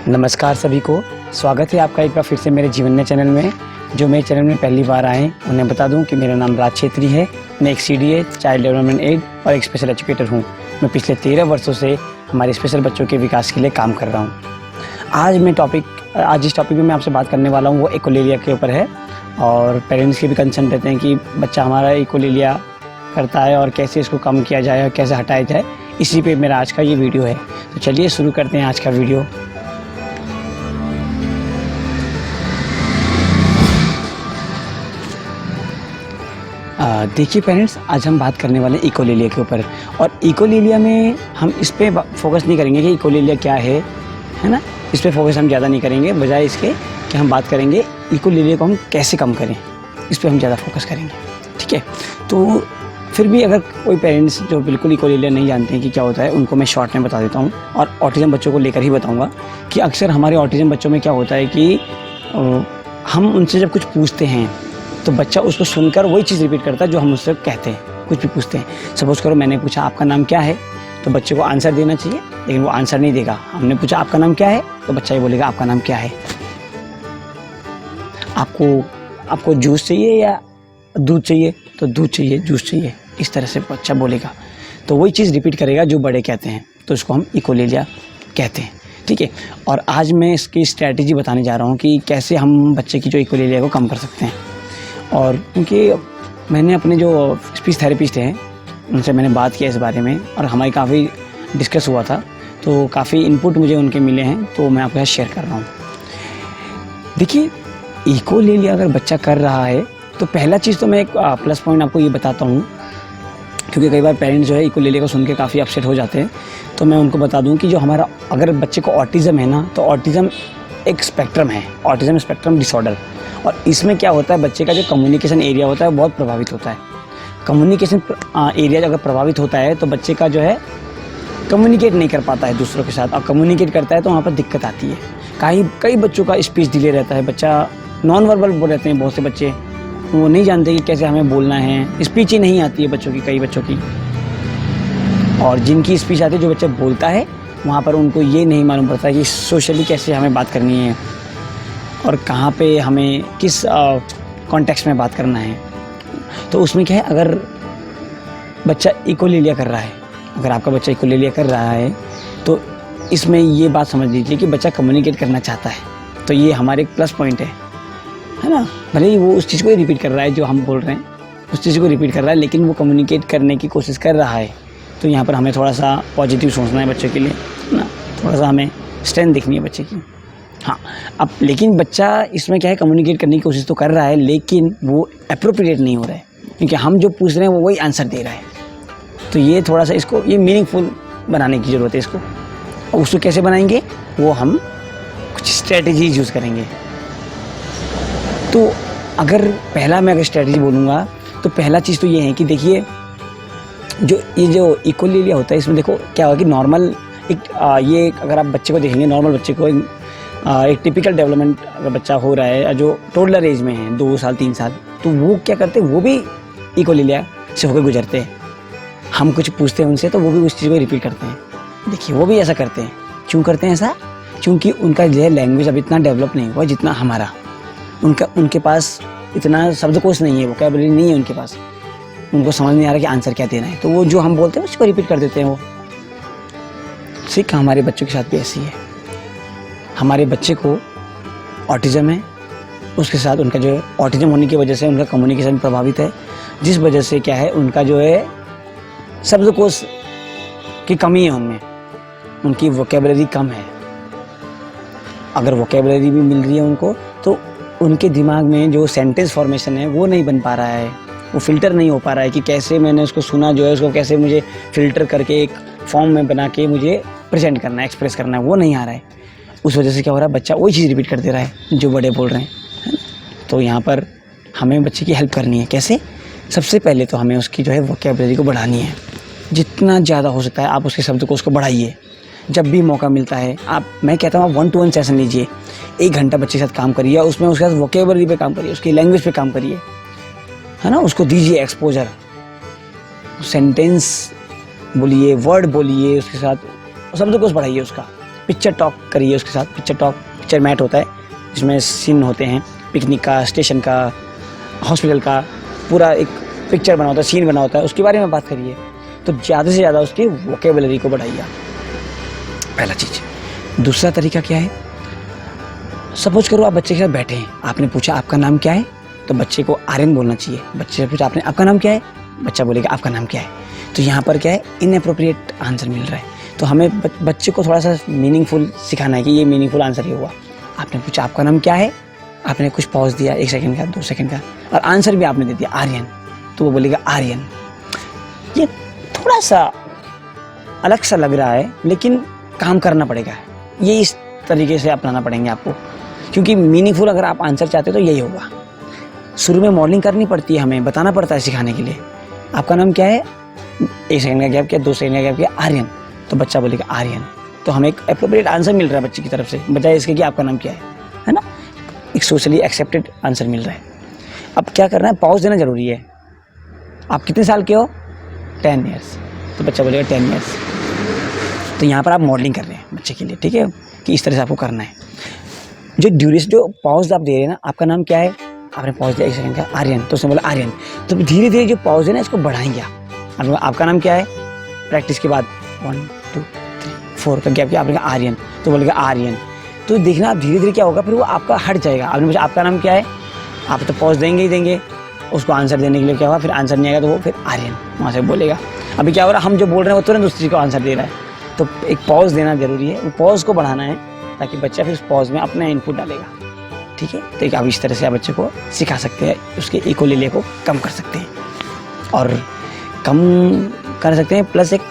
नमस्कार सभी को, स्वागत है आपका एक बार फिर से मेरे जीवन चैनल में। जो मेरे चैनल में पहली बार आए उन्हें बता दूं कि मेरा नाम राज छेत्री है। मैं एक CDA चाइल्ड डेवलपमेंट एड और एक स्पेशल एजुकेटर हूं। मैं पिछले 13 वर्षों से हमारे स्पेशल बच्चों के विकास के लिए काम कर रहा हूं। आज जिस टॉपिक में मैं आपसे बात करने वाला हूं वो इकोलेलिया के ऊपर है। और पेरेंट्स के भी कंसर्न रहते हैं कि बच्चा हमारा इकोलेलिया करता है और कैसे इसको कम किया जाए और कैसे हटाया जाए। इसी पे मेरा आज का ये वीडियो है। तो चलिए शुरू करते हैं आज का वीडियो। देखिए पेरेंट्स, आज हम बात करने वाले हैं इकोलेलिया के ऊपर। और इकोलेलिया में हम इस पे फोकस नहीं करेंगे कि इकोलेलिया क्या है ना। इस पे फोकस हम ज़्यादा नहीं करेंगे, बजाय इसके कि हम बात करेंगे इकोलेलिया को हम कैसे कम करें। इस पे हम ज़्यादा फोकस करेंगे, ठीक है। तो फिर भी अगर कोई पेरेंट्स जो बिल्कुल इकोलेलिया नहीं जानते हैं कि क्या होता है, उनको मैं शॉर्ट में बता देता हूँ और ऑटिज़म बच्चों को लेकर ही बताऊँगा कि अक्सर हमारे ऑटिज़म बच्चों में क्या होता है कि हम उनसे जब कुछ पूछते हैं तो बच्चा उसको सुनकर वही चीज़ रिपीट करता है जो हम उससे कहते हैं। कुछ भी पूछते हैं, सपोज़ करो मैंने पूछा आपका नाम क्या है, तो बच्चे को आंसर देना चाहिए, लेकिन वो आंसर नहीं देगा। हमने पूछा आपका नाम क्या है, तो बच्चा ये बोलेगा आपका नाम क्या है। आपको जूस चाहिए या दूध चाहिए, तो दूध चाहिए, जूस चाहिए, इस तरह से बच्चा बोलेगा। तो वही चीज़ रिपीट करेगा जो बड़े कहते हैं, तो इसको हम इकोलेलिया कहते हैं, ठीक है। और आज मैं इसकी स्ट्रैटेजी बताने जा रहा हूँ कि कैसे हम बच्चे की जो इकोलेलिया को कम कर सकते हैं। और क्योंकि मैंने अपने जो स्पीच थेरेपिस्ट हैं उनसे मैंने बात किया इस बारे में और हमारी काफ़ी डिस्कस हुआ था, तो काफ़ी इनपुट मुझे उनके मिले हैं, तो मैं आपके साथ शेयर कर रहा हूँ। देखिए, इकोलेलिया अगर बच्चा कर रहा है तो पहला चीज़ तो मैं एक प्लस पॉइंट आपको ये बताता हूँ, क्योंकि कई बार पेरेंट्स जो है इकोलेलिया को सुन के काफ़ी अपसेट हो जाते हैं। तो मैं उनको बता दूँ कि जो हमारा अगर बच्चे को ऑटिज़म है ना, तो ऑटिज़म एक स्पेक्ट्रम है, ऑटिज़म स्पेक्ट्रम डिसऑर्डर। और इसमें क्या होता है, बच्चे का जो कम्युनिकेशन एरिया होता है बहुत प्रभावित होता है। कम्युनिकेशन एरिया अगर प्रभावित होता है तो बच्चे का जो है कम्युनिकेट नहीं कर पाता है दूसरों के साथ, और कम्युनिकेट करता है तो वहाँ पर दिक्कत आती है। कई बच्चों का स्पीच डिले रहता है, बच्चा नॉन वर्बल बोल रहते हैं। बहुत से बच्चे वो नहीं जानते कि कैसे हमें बोलना है, स्पीच ही नहीं आती है बच्चों की, कई बच्चों की। और जिनकी स्पीच आती है, जो बच्चा बोलता है, वहाँ पर उनको ये नहीं मालूम पड़ता है कि सोशली कैसे हमें बात करनी है और कहाँ पे हमें किस कॉन्टेक्स्ट में बात करना है। तो उसमें क्या है, अगर बच्चा इकोलेलिया कर रहा है, अगर आपका बच्चा इकोलेलिया कर रहा है, तो इसमें ये बात समझ लीजिए कि बच्चा कम्युनिकेट करना चाहता है। तो ये हमारे एक प्लस पॉइंट है ना। भले ही वो उस चीज़ को ही रिपीट कर रहा है जो हम बोल रहे हैं, उस चीज़ को रिपीट कर रहा है, लेकिन वो कम्युनिकेट करने की कोशिश कर रहा है। तो यहाँ पर हमें थोड़ा सा पॉजिटिव सोचना है बच्चे के लिए ना, थोड़ा सा हमें स्ट्रेंथ दिखनी है बच्चे की। हाँ, अब लेकिन बच्चा इसमें क्या है, कम्युनिकेट करने की कोशिश तो कर रहा है, लेकिन वो अप्रोप्रिएट नहीं हो रहा है, क्योंकि हम जो पूछ रहे हैं वो वही आंसर दे रहा है। तो ये थोड़ा सा इसको ये मीनिंगफुल बनाने की ज़रूरत है इसको। और उसको कैसे बनाएंगे, वो हम कुछ स्ट्रेटजीज यूज़ करेंगे। तो मैं अगर स्ट्रेटजी बोलूँगा तो पहला चीज़ तो ये है कि देखिए, जो इकोलेलिया होता है, इसमें देखो क्या होगा कि नॉर्मल ये अगर आप बच्चे को देखेंगे, नॉर्मल बच्चे को एक टिपिकल डेवलपमेंट अगर बच्चा हो रहा है, जो टोडलर एज में है, 2 साल 3 साल, तो वो क्या करते हैं, वो भी इकोलेलिया से होकर गुजरते हैं। हम कुछ पूछते हैं उनसे तो वो भी उस चीज़ को रिपीट करते हैं। देखिए, वो भी ऐसा करते हैं। क्यों करते हैं ऐसा? क्योंकि उनका जो है लैंग्वेज अब इतना डेवलप नहीं हुआ जितना हमारा। उनके पास इतना शब्दकोश नहीं है, वोकैबुलरी नहीं है उनके पास। उनको समझ नहीं आ रहा कि आंसर क्या देना है, तो वो जो हम बोलते हैं उसको रिपीट कर देते हैं। वो सीख हमारे बच्चों के साथ भी ऐसी है। हमारे बच्चे को ऑटिज़म है, उसके साथ उनका जो है ऑटिज़म होने की वजह से उनका कम्युनिकेशन प्रभावित है, जिस वजह से क्या है, उनका जो है शब्दकोश की कमी है, उनमें उनकी वोकैबुलरी कम है। अगर वोकैबुलरी भी मिल रही है उनको, तो उनके दिमाग में जो सेंटेंस फॉर्मेशन है वो नहीं बन पा रहा है, वो फ़िल्टर नहीं हो पा रहा है कि कैसे मैंने उसको सुना जो है उसको कैसे मुझे फ़िल्टर करके एक फॉर्म में बना के मुझे प्रेजेंट करना है, एक्सप्रेस करना है, वो नहीं आ रहा है। उस वजह से क्या हो रहा है, बच्चा वही चीज़ रिपीट कर दे रहा है जो बड़े बोल रहे हैं, है ना। तो यहाँ पर हमें बच्चे की हेल्प करनी है। कैसे? सबसे पहले तो हमें उसकी जो है वोकैबुलरी को बढ़ानी है। जितना ज़्यादा हो सकता है आप उसके शब्दकोश को बढ़ाइए। जब भी मौका मिलता है, मैं कहता हूँ आप 1-to-1 सेशन लीजिए, 1 घंटा बच्चे के साथ काम करिए, उसमें उसके साथ वोकैबुलरी पे काम करिए, उसकी लैंग्वेज पे काम करिए, है ना। उसको दीजिए एक्सपोजर, सेंटेंस बोलिए, वर्ड बोलिए, उसके साथ शब्दकोश बढ़ाइए उसका। पिक्चर टॉक करिए उसके साथ। पिक्चर टॉक, पिक्चर मैट होता है जिसमें सीन होते हैं पिकनिक का, स्टेशन का, हॉस्पिटल का, पूरा एक पिक्चर बना होता है, सीन बना होता है, उसके बारे में बात करिए। तो ज़्यादा से ज़्यादा उसकी वोकेबलरी को बढ़ाइए, पहला चीज़। दूसरा तरीका क्या है, सपोज करो आप बच्चे के साथ बैठे हैं, आपने पूछा आपका नाम क्या है, तो बच्चे को आर्यन बोलना चाहिए। बच्चे से पूछा आपने आपका नाम क्या है, बच्चा बोलेगा आपका नाम क्या है। तो यहाँ पर क्या है, इनएप्रोप्रिएट आंसर मिल रहा है। तो हमें बच्चे को थोड़ा सा मीनिंगफुल सिखाना है कि ये मीनिंगफुल आंसर ही हुआ। आपने पूछा आपका नाम क्या है, आपने कुछ पॉज दिया 1 सेकंड का, 2 सेकंड का, और आंसर भी आपने दे दिया आर्यन, तो वो बोलेगा आर्यन। ये थोड़ा सा अलग सा लग रहा है लेकिन काम करना पड़ेगा, ये इस तरीके से अपनाना पड़ेंगे आपको, क्योंकि मीनिंगफुल अगर आप आंसर चाहते हो तो यही होगा। शुरू में मॉडलिंग करनी पड़ती है, हमें बताना पड़ता है सिखाने के लिए। आपका नाम क्या है, 1 सेकंड का गैप किया, 2 सेकंड का गैप किया, आर्यन, तो बच्चा बोलेगा आर्यन। तो हमें एक एप्रोप्रिएट आंसर मिल रहा है बच्चे की तरफ से, बजाय इसके कि आपका नाम क्या है ना। एक सोशली एक्सेप्टेड आंसर मिल रहा है। अब क्या करना है, पॉज देना जरूरी है। आप कितने साल के हो, 10 ईयर्स, तो बच्चा बोलेगा 10 ईयर्स। तो यहाँ पर आप मॉडलिंग कर रहे हैं बच्चे के लिए, ठीक है, कि इस तरह से आपको करना है। जो ड्यूरेशन, जो पॉज आप दे रहे हैं ना, आपका नाम क्या है, आपने पॉज दिया 1 सेकंड का, आर्यन, तो उसने बोला आर्यन। तो धीरे धीरे जो पॉज है ना, इसको बढ़ाएंगे आप। आपका नाम क्या है, प्रैक्टिस के बाद 1 2 3 4 का गैप किया, आपने कहा आर्यन, तो बोलेगा आर्यन। तो देखना आप धीरे धीरे क्या होगा, फिर वो आपका हट जाएगा। आपने पूछा आपका नाम क्या है, आप तो पॉज देंगे ही देंगे, उसको आंसर देने के लिए क्या होगा, फिर आंसर नहीं आएगा तो वो फिर आर्यन वहाँ से बोलेगा। अभी क्या हो रहा है, हम जो बोल रहे हैं वो तुरंत दूसरी को आंसर दे रहा है। तो एक पॉज देना जरूरी है, वो पॉज को बढ़ाना है ताकि बच्चा फिर उस पॉज में अपना इनपुट डालेगा, ठीक है। तो आप इस तरह से आप बच्चे को सिखा सकते हैं, उसके इकोलेलिया को कम कर सकते हैं, और कम कर सकते हैं, प्लस एक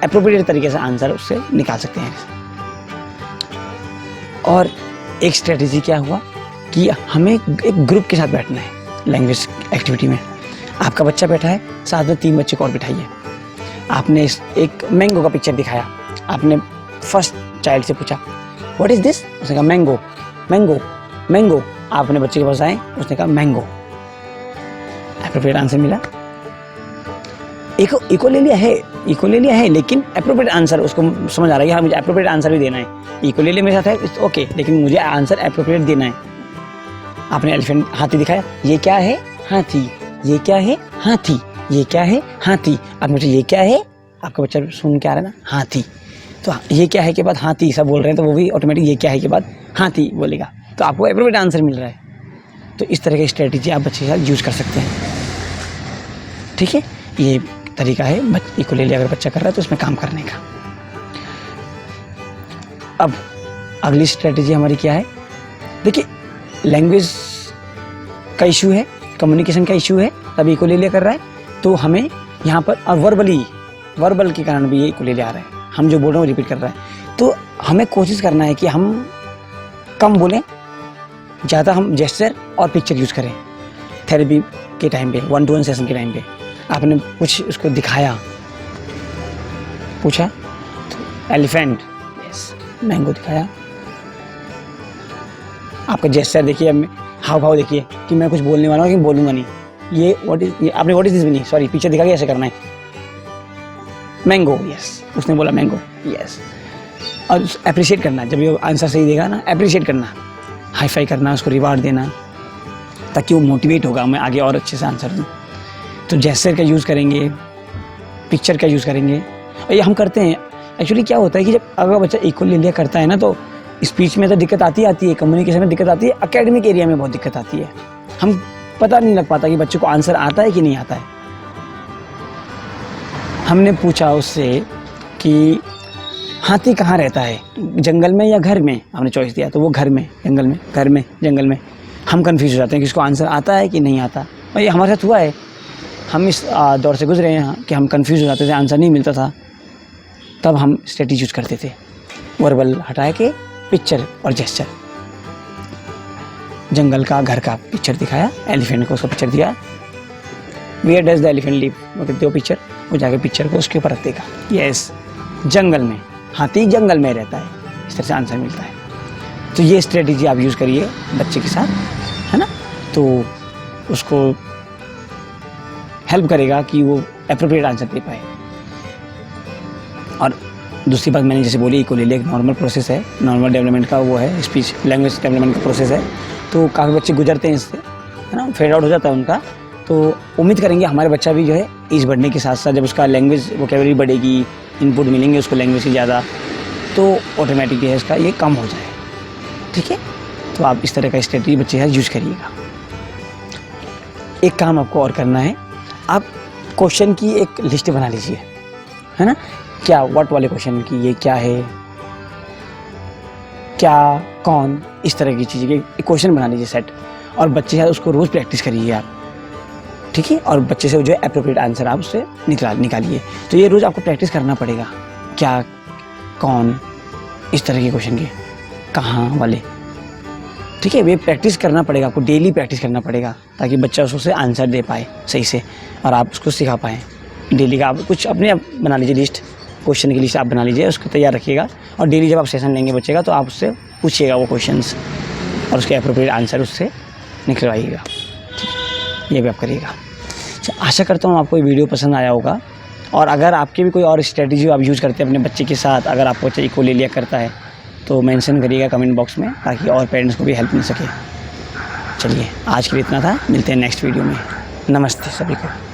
एप्रोप्रिएट तरीके से आंसर उससे निकाल सकते हैं। और एक स्ट्रेटजी क्या हुआ कि हमें एक ग्रुप के साथ बैठना है लैंग्वेज एक्टिविटी में। आपका बच्चा बैठा है, साथ में 3 बच्चे को और बिठाइए। आपने एक मैंगो का पिक्चर दिखाया, आपने फर्स्ट चाइल्ड से पूछा व्हाट इज दिस, उसने कहा मैंगो मैंगो मैंगो। आपने बच्चे के पास आए, उसने कहा मैंगो, एप्रोप्रिएट आंसर मिला। इकोलेलिया है लेकिन एप्रोप्रिएट आंसर उसको समझ आ रहा है, हाँ मुझे एप्रोप्रिएट आंसर भी देना है। इकोलेलिया मेरे साथ है ओके, लेकिन मुझे आंसर एप्रोप्रिएट देना है। आपने एलिफेंट, हाथी दिखाया, ये क्या है, हाथी, ये क्या है, हाथी, ये क्या है, हाथी। अब मुझे ये क्या है, आपका बच्चा सुन के आ रहा है ना, हाथी। तो ये क्या है के बाद हाथी सब बोल रहे हैं, तो वो भी ऑटोमेटिक ये क्या है के बाद हाथी बोलेगा, तो आपको एप्रोप्रिएट आंसर मिल रहा है। तो इस तरह की स्ट्रेटजी आप बच्चे के साथ यूज कर सकते हैं, ठीक है। ये तरीका है इकोलेलिया अगर बच्चा कर रहा है तो उसमें काम करने का। अब अगली स्ट्रेटजी हमारी क्या है, देखिए लैंग्वेज का इशू है, कम्युनिकेशन का इशू है, तभी इकोलेलिया कर रहा है। तो हमें यहाँ पर, और वर्बल के कारण भी ये इकोलेलिया आ रहा है, हम जो बोल रहे हैं वो रिपीट कर रहा है। तो हमें कोशिश करना है कि हम कम बोलें, ज़्यादा हम जेस्चर और पिक्चर यूज़ करें। थेरेपी के टाइम पे, 1-to-1 सेशन के टाइम पे आपने कुछ उसको दिखाया, पूछा तो एलिफेंट, यस, मैंगो दिखाया। आपका जेस्चर देखिए, हाव भाव देखिए कि मैं कुछ बोलने वाला हूँ लेकिन बोलूँगा नहीं। ये आपने व्हाट इज दिस भी नहीं, सॉरी, पिक्चर दिखा के ऐसे करना है, मैंगो, यस, उसने बोला मैंगो, यस। और अप्रिशिएट करना, जब ये आंसर सही देगा ना, अप्रिशिएट करना, हाई फाई करना, उसको रिवार्ड देना, ताकि वो मोटिवेट होगा मैं आगे और अच्छे से आंसर दूँ। तो जेस्चर का यूज़ करेंगे, पिक्चर का यूज़ करेंगे, और ये हम करते हैं। एक्चुअली क्या होता है कि जब अगर बच्चा इकोलेलिया करता है ना, तो स्पीच में तो दिक्कत आती है, कम्युनिकेशन में दिक्कत आती है, एकेडमिक एरिया में बहुत दिक्कत आती है। हम पता नहीं लग पाता कि बच्चे को आंसर आता है कि नहीं आता है। हमने पूछा उससे कि हाथी कहाँ रहता है, जंगल में या घर में, हमने चॉइस दिया, तो वो घर में, जंगल में, घर में, जंगल में। हम कंफ्यूज हो जाते हैं कि इसको आंसर आता है कि नहीं आता, और ये हमारे साथ हुआ है। हम इस दौर से गुजरे हैं कि हम कंफ्यूज हो जाते थे, आंसर नहीं मिलता था, तब हम स्ट्रेटजी यूज करते थे, वर्बल हटा के पिक्चर और जेस्चर। जंगल का, घर का पिक्चर दिखाया, एलिफेंट को उसका पिक्चर दिया, where does the elephant live, वो कहते हो पिक्चर, वो जाके पिक्चर को उसके ऊपर रख देगा, यस, जंगल में, हाथी जंगल में रहता है, इस तरह से आंसर मिलता है। तो ये स्ट्रेटजी आप यूज़ करिए बच्चे के साथ, है ना, तो उसको हेल्प करेगा कि वो एप्रोप्रिएट आंसर दे पाए। और दूसरी बात मैंने जैसे बोली इकोलेलिया एक नॉर्मल प्रोसेस है, नॉर्मल डेवलपमेंट का वो है, स्पीच लैंग्वेज डेवलपमेंट का प्रोसेस है। तो काफ़ी बच्चे गुजरते हैं इससे, है ना, फेड आउट हो जाता है उनका। तो उम्मीद करेंगे हमारे बच्चा भी जो है एज बढ़ने के साथ साथ जब उसका लैंग्वेज वोकैबुलरी बढ़ेगी, इनपुट मिलेंगे उसको लैंग्वेज की ज़्यादा, तो ऑटोमेटिक जो है इसका ये कम हो जाए। ठीक है, तो आप इस तरह का स्ट्रेटजी बच्चे है यूज करिएगा। एक काम आपको और करना है, आप क्वेश्चन की एक लिस्ट बना लीजिए, है ना, क्या व्हाट वाले क्वेश्चन की, ये क्या है, क्या, कौन, इस तरह की चीज़ें के क्वेश्चन बना लीजिए सेट, और बच्चे है उसको रोज़ प्रैक्टिस करिए आप। ठीक है, और बच्चे से जो है एप्रोप्रिएट आंसर आप उससे निकालिए। तो ये रोज़ आपको प्रैक्टिस करना पड़ेगा, क्या, कौन, इस तरह के क्वेश्चन के, कहाँ वाले। ठीक है, ये प्रैक्टिस करना पड़ेगा आपको, डेली प्रैक्टिस करना पड़ेगा ताकि बच्चा उससे आंसर दे पाए सही से और आप उसको सिखा पाएँ। डेली का आप कुछ अपने आप बना लीजिए लिस्ट, क्वेश्चन की लिस्ट आप बना लीजिए, उसको तैयार रखिएगा और डेली जब आप सेशन लेंगे बच्चे का तो आप उससे पूछिएगा वो क्वेश्चंस और उसके एप्रोप्रिएट आंसर उससे निकलवाइएगा। ये भी आप करिएगा। आशा करता हूँ आपको ये वीडियो पसंद आया होगा, और अगर आपके भी कोई और स्ट्रेटजी आप यूज़ करते हैं अपने बच्चे के साथ, अगर आपको बच्चा इकोलेलिया करता है तो मेंशन करिएगा कमेंट बॉक्स में ताकि और पेरेंट्स को भी हेल्प मिल सके। चलिए आज के लिए इतना था, मिलते हैं नेक्स्ट वीडियो में। नमस्ते सभी को।